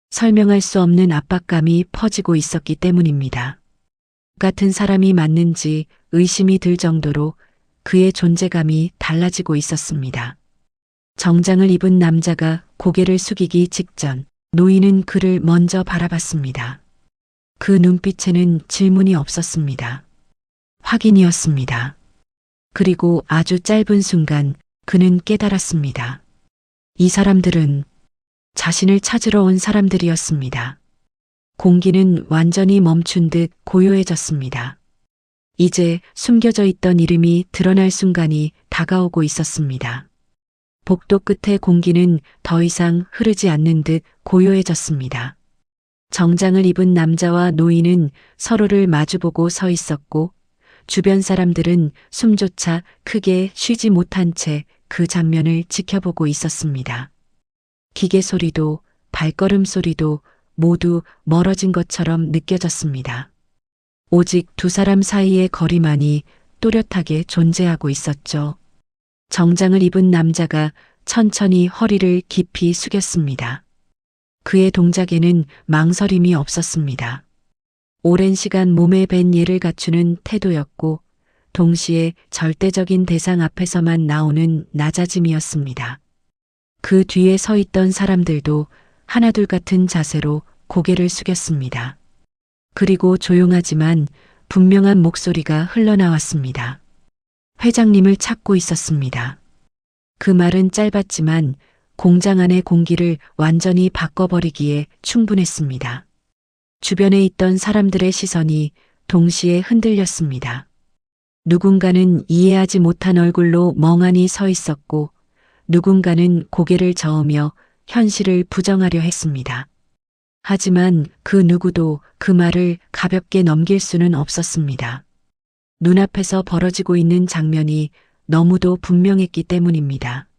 설명할 수 없는 압박감이 퍼지고 있었기 때문입니다. 같은 사람이 맞는지 의심이 들 정도로 그의 존재감이 달라지고 있었습니다. 정장을 입은 남자가 고개를 숙이기 직전 노인은 그를 먼저 바라봤습니다. 그 눈빛에는 질문이 없었습니다. 확인이었습니다. 그리고 아주 짧은 순간 그는 깨달았습니다. 이 사람들은 자신을 찾으러 온 사람들이었습니다. 공기는 완전히 멈춘 듯 고요해졌습니다. 이제 숨겨져 있던 이름이 드러날 순간이 다가오고 있었습니다. 복도 끝의 공기는 더 이상 흐르지 않는 듯 고요해졌습니다. 정장을 입은 남자와 노인은 서로를 마주보고 서 있었고 주변 사람들은 숨조차 크게 쉬지 못한 채 그 장면을 지켜보고 있었습니다. 기계 소리도 발걸음 소리도 모두 멀어진 것처럼 느껴졌습니다. 오직 두 사람 사이의 거리만이 또렷하게 존재하고 있었죠. 정장을 입은 남자가 천천히 허리를 깊이 숙였습니다. 그의 동작에는 망설임이 없었습니다. 오랜 시간 몸에 밴 예를 갖추는 태도였고 동시에 절대적인 대상 앞에서만 나오는 낮아짐이었습니다. 그 뒤에 서 있던 사람들도 하나둘 같은 자세로 고개를 숙였습니다. 그리고 조용하지만 분명한 목소리가 흘러나왔습니다. 회장님을 찾고 있었습니다. 그 말은 짧았지만 공장 안의 공기를 완전히 바꿔버리기에 충분했습니다. 주변에 있던 사람들의 시선이 동시에 흔들렸습니다. 누군가는 이해하지 못한 얼굴로 멍하니 서 있었고 누군가는 고개를 저으며 현실을 부정하려 했습니다. 하지만 그 누구도 그 말을 가볍게 넘길 수는 없었습니다. 눈앞에서 벌어지고 있는 장면이 너무도 분명했기 때문입니다.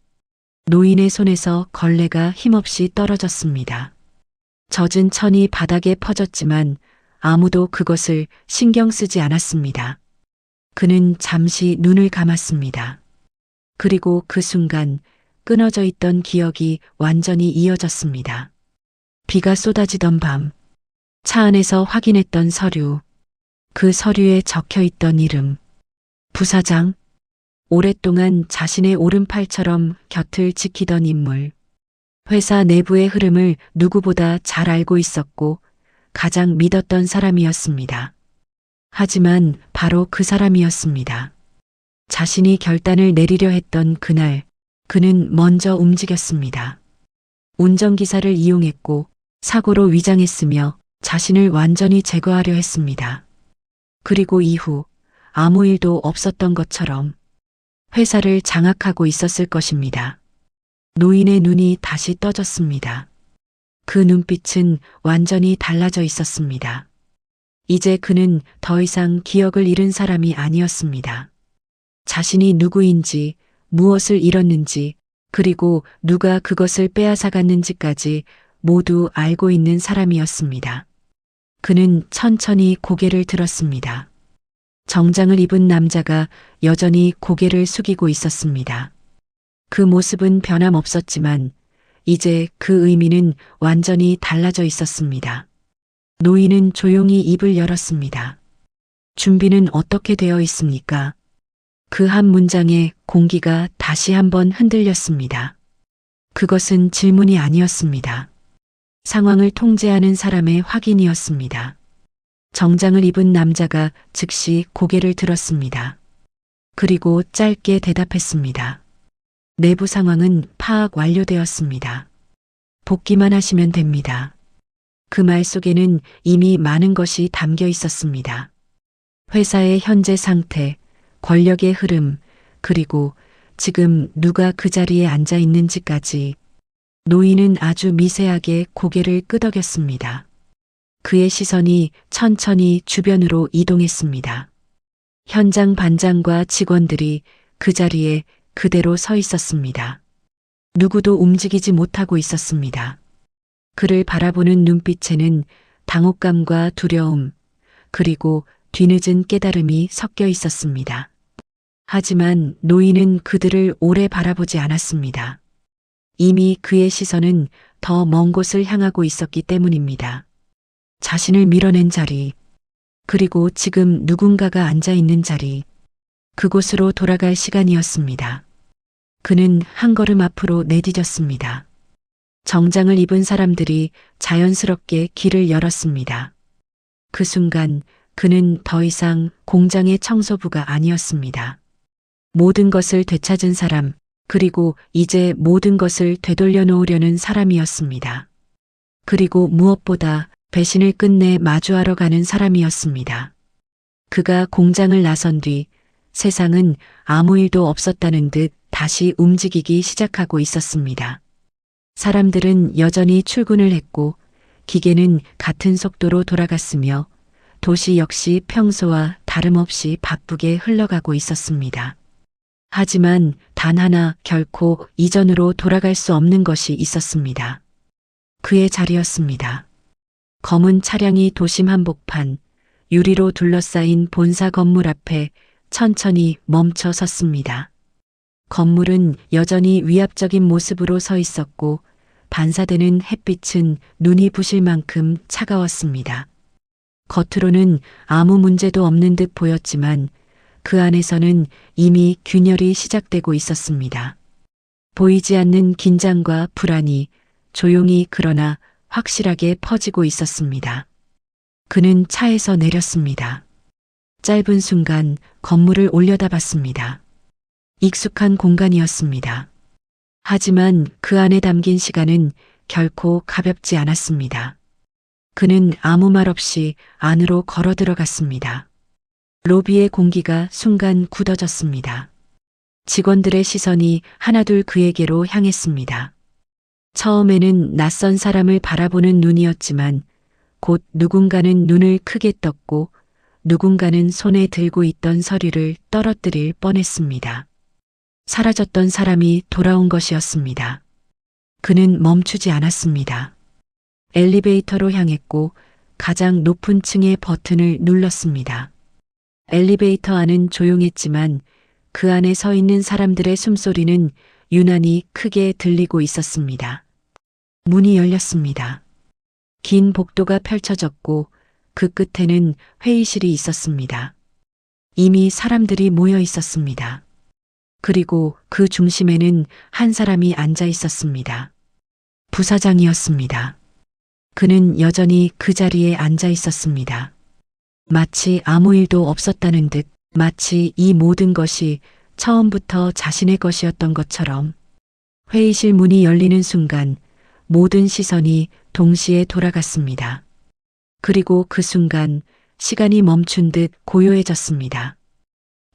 노인의 손에서 걸레가 힘없이 떨어졌습니다. 젖은 천이 바닥에 퍼졌지만 아무도 그것을 신경 쓰지 않았습니다. 그는 잠시 눈을 감았습니다. 그리고 그 순간 끊어져 있던 기억이 완전히 이어졌습니다. 비가 쏟아지던 밤, 차 안에서 확인했던 서류, 그 서류에 적혀 있던 이름, 부사장, 오랫동안 자신의 오른팔처럼 곁을 지키던 인물, 회사 내부의 흐름을 누구보다 잘 알고 있었고 가장 믿었던 사람이었습니다. 하지만 바로 그 사람이었습니다. 자신이 결단을 내리려 했던 그날, 그는 먼저 움직였습니다. 운전기사를 이용했고 사고로 위장했으며 자신을 완전히 제거하려 했습니다. 그리고 이후 아무 일도 없었던 것처럼 회사를 장악하고 있었을 것입니다. 노인의 눈이 다시 떠졌습니다. 그 눈빛은 완전히 달라져 있었습니다. 이제 그는 더 이상 기억을 잃은 사람이 아니었습니다. 자신이 누구인지, 무엇을 잃었는지, 그리고 누가 그것을 빼앗아갔는지까지 모두 알고 있는 사람이었습니다. 그는 천천히 고개를 들었습니다. 정장을 입은 남자가 여전히 고개를 숙이고 있었습니다. 그 모습은 변함없었지만 이제 그 의미는 완전히 달라져 있었습니다. 노인은 조용히 입을 열었습니다. 준비는 어떻게 되어 있습니까? 그 한 문장에 공기가 다시 한번 흔들렸습니다. 그것은 질문이 아니었습니다. 상황을 통제하는 사람의 확인이었습니다. 정장을 입은 남자가 즉시 고개를 들었습니다. 그리고 짧게 대답했습니다. 내부 상황은 파악 완료되었습니다. 복귀만 하시면 됩니다. 그 말 속에는 이미 많은 것이 담겨 있었습니다. 회사의 현재 상태, 권력의 흐름, 그리고 지금 누가 그 자리에 앉아 있는지까지. 노인은 아주 미세하게 고개를 끄덕였습니다. 그의 시선이 천천히 주변으로 이동했습니다. 현장 반장과 직원들이 그 자리에 그대로 서 있었습니다. 누구도 움직이지 못하고 있었습니다. 그를 바라보는 눈빛에는 당혹감과 두려움, 그리고 뒤늦은 깨달음이 섞여 있었습니다. 하지만 노인은 그들을 오래 바라보지 않았습니다. 이미 그의 시선은 더 먼 곳을 향하고 있었기 때문입니다. 자신을 밀어낸 자리, 그리고 지금 누군가가 앉아 있는 자리, 그곳으로 돌아갈 시간이었습니다. 그는 한 걸음 앞으로 내디뎠습니다. 정장을 입은 사람들이 자연스럽게 길을 열었습니다. 그 순간 그는 더 이상 공장의 청소부가 아니었습니다. 모든 것을 되찾은 사람, 그리고 이제 모든 것을 되돌려 놓으려는 사람이었습니다. 그리고 무엇보다 배신을 끝내 마주하러 가는 사람이었습니다. 그가 공장을 나선 뒤 세상은 아무 일도 없었다는 듯 다시 움직이기 시작하고 있었습니다. 사람들은 여전히 출근을 했고 기계는 같은 속도로 돌아갔으며 도시 역시 평소와 다름없이 바쁘게 흘러가고 있었습니다. 하지만 단 하나 결코 이전으로 돌아갈 수 없는 것이 있었습니다. 그의 자리였습니다. 검은 차량이 도심 한복판, 유리로 둘러싸인 본사 건물 앞에 천천히 멈춰 섰습니다. 건물은 여전히 위압적인 모습으로 서 있었고 반사되는 햇빛은 눈이 부실 만큼 차가웠습니다. 겉으로는 아무 문제도 없는 듯 보였지만 그 안에서는 이미 균열이 시작되고 있었습니다. 보이지 않는 긴장과 불안이 조용히 그러나 확실하게 퍼지고 있었습니다. 그는 차에서 내렸습니다. 짧은 순간 건물을 올려다봤습니다. 익숙한 공간이었습니다. 하지만 그 안에 담긴 시간은 결코 가볍지 않았습니다. 그는 아무 말 없이 안으로 걸어 들어갔습니다. 로비의 공기가 순간 굳어졌습니다. 직원들의 시선이 하나둘 그에게로 향했습니다. 처음에는 낯선 사람을 바라보는 눈이었지만 곧 누군가는 눈을 크게 떴고 누군가는 손에 들고 있던 서류를 떨어뜨릴 뻔했습니다. 사라졌던 사람이 돌아온 것이었습니다. 그는 멈추지 않았습니다. 엘리베이터로 향했고 가장 높은 층의 버튼을 눌렀습니다. 엘리베이터 안은 조용했지만 그 안에 서 있는 사람들의 숨소리는 유난히 크게 들리고 있었습니다. 문이 열렸습니다. 긴 복도가 펼쳐졌고 그 끝에는 회의실이 있었습니다. 이미 사람들이 모여 있었습니다. 그리고 그 중심에는 한 사람이 앉아 있었습니다. 부사장이었습니다. 그는 여전히 그 자리에 앉아 있었습니다. 마치 아무 일도 없었다는 듯, 마치 이 모든 것이 처음부터 자신의 것이었던 것처럼. 회의실 문이 열리는 순간 모든 시선이 동시에 돌아갔습니다. 그리고 그 순간 시간이 멈춘 듯 고요해졌습니다.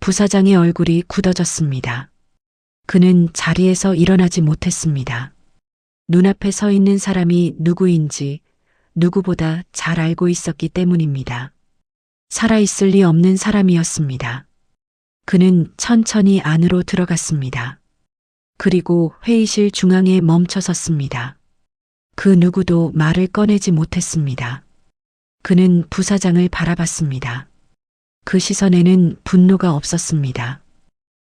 부사장의 얼굴이 굳어졌습니다. 그는 자리에서 일어나지 못했습니다. 눈앞에 서 있는 사람이 누구인지 누구보다 잘 알고 있었기 때문입니다. 살아있을 리 없는 사람이었습니다. 그는 천천히 안으로 들어갔습니다. 그리고 회의실 중앙에 멈춰 섰습니다. 그 누구도 말을 꺼내지 못했습니다. 그는 부사장을 바라봤습니다. 그 시선에는 분노가 없었습니다.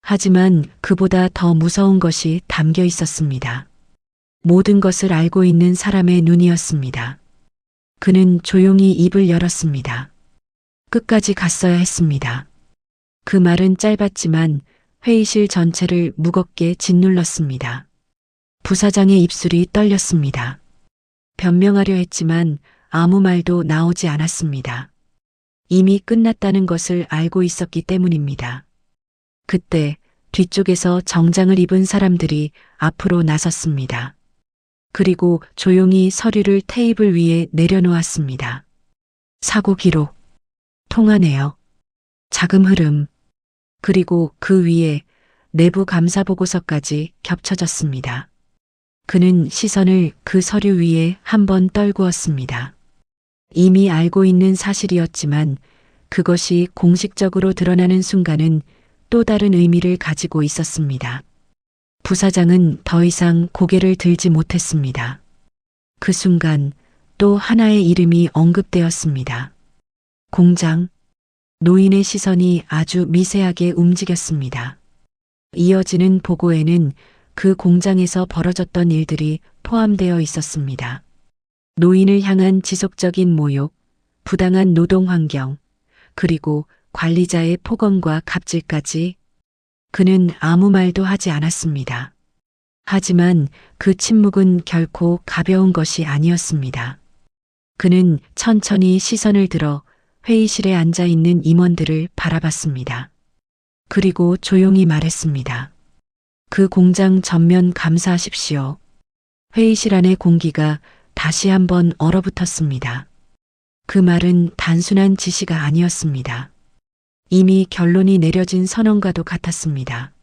하지만 그보다 더 무서운 것이 담겨 있었습니다. 모든 것을 알고 있는 사람의 눈이었습니다. 그는 조용히 입을 열었습니다. 끝까지 갔어야 했습니다. 그 말은 짧았지만 회의실 전체를 무겁게 짓눌렀습니다. 부사장의 입술이 떨렸습니다. 변명하려 했지만 아무 말도 나오지 않았습니다. 이미 끝났다는 것을 알고 있었기 때문입니다. 그때 뒤쪽에서 정장을 입은 사람들이 앞으로 나섰습니다. 그리고 조용히 서류를 테이블 위에 내려놓았습니다. 사고 기록, 통화 내역, 자금 흐름, 그리고 그 위에 내부 감사 보고서까지 겹쳐졌습니다. 그는 시선을 그 서류 위에 한번 떨구었습니다. 이미 알고 있는 사실이었지만 그것이 공식적으로 드러나는 순간은 또 다른 의미를 가지고 있었습니다. 부사장은 더 이상 고개를 들지 못했습니다. 그 순간 또 하나의 이름이 언급되었습니다. 공장. 노인의 시선이 아주 미세하게 움직였습니다. 이어지는 보고에는 그 공장에서 벌어졌던 일들이 포함되어 있었습니다. 노인을 향한 지속적인 모욕, 부당한 노동 환경, 그리고 관리자의 폭언과 갑질까지. 그는 아무 말도 하지 않았습니다. 하지만 그 침묵은 결코 가벼운 것이 아니었습니다. 그는 천천히 시선을 들어 회의실에 앉아 있는 임원들을 바라봤습니다. 그리고 조용히 말했습니다. 그 공장 전면 감사하십시오. 회의실 안의 공기가 다시 한번 얼어붙었습니다. 그 말은 단순한 지시가 아니었습니다. 이미 결론이 내려진 선언과도 같았습니다.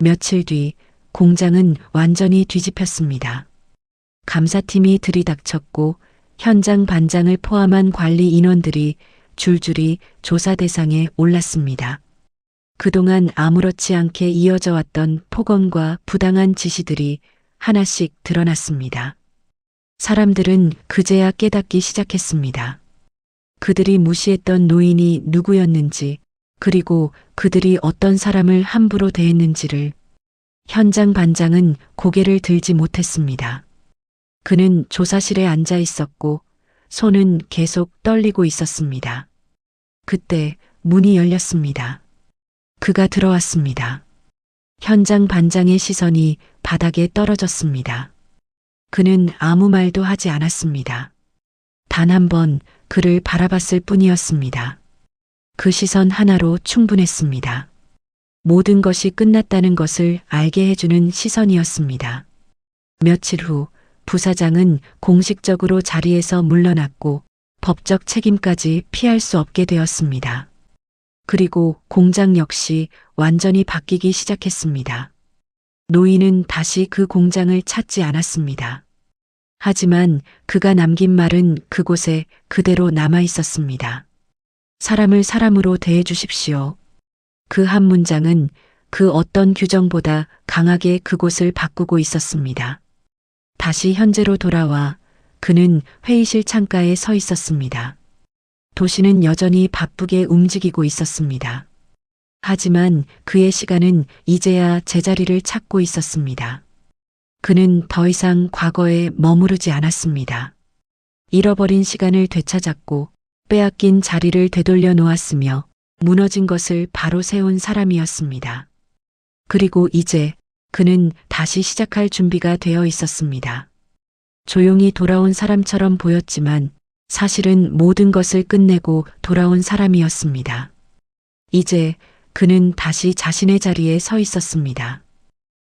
며칠 뒤 공장은 완전히 뒤집혔습니다. 감사팀이 들이닥쳤고 현장 반장을 포함한 관리 인원들이 줄줄이 조사 대상에 올랐습니다. 그동안 아무렇지 않게 이어져 왔던 폭언과 부당한 지시들이 하나씩 드러났습니다. 사람들은 그제야 깨닫기 시작했습니다. 그들이 무시했던 노인이 누구였는지, 그리고 그들이 어떤 사람을 함부로 대했는지를. 현장 반장은 고개를 들지 못했습니다. 그는 조사실에 앉아 있었고 손은 계속 떨리고 있었습니다. 그때 문이 열렸습니다. 그가 들어왔습니다. 현장 반장의 시선이 바닥에 떨어졌습니다. 그는 아무 말도 하지 않았습니다. 단 한 번 그를 바라봤을 뿐이었습니다. 그 시선 하나로 충분했습니다. 모든 것이 끝났다는 것을 알게 해주는 시선이었습니다. 며칠 후 부사장은 공식적으로 자리에서 물러났고 법적 책임까지 피할 수 없게 되었습니다. 그리고 공장 역시 완전히 바뀌기 시작했습니다. 노인은 다시 그 공장을 찾지 않았습니다. 하지만 그가 남긴 말은 그곳에 그대로 남아 있었습니다. 사람을 사람으로 대해 주십시오. 그 한 문장은 그 어떤 규정보다 강하게 그곳을 바꾸고 있었습니다. 다시 현재로 돌아와 그는 회의실 창가에 서 있었습니다. 도시는 여전히 바쁘게 움직이고 있었습니다. 하지만 그의 시간은 이제야 제자리를 찾고 있었습니다. 그는 더 이상 과거에 머무르지 않았습니다. 잃어버린 시간을 되찾았고 빼앗긴 자리를 되돌려 놓았으며 무너진 것을 바로 세운 사람이었습니다. 그리고 이제 그는 다시 시작할 준비가 되어 있었습니다. 조용히 돌아온 사람처럼 보였지만 사실은 모든 것을 끝내고 돌아온 사람이었습니다. 이제 그는 다시 자신의 자리에 서 있었습니다.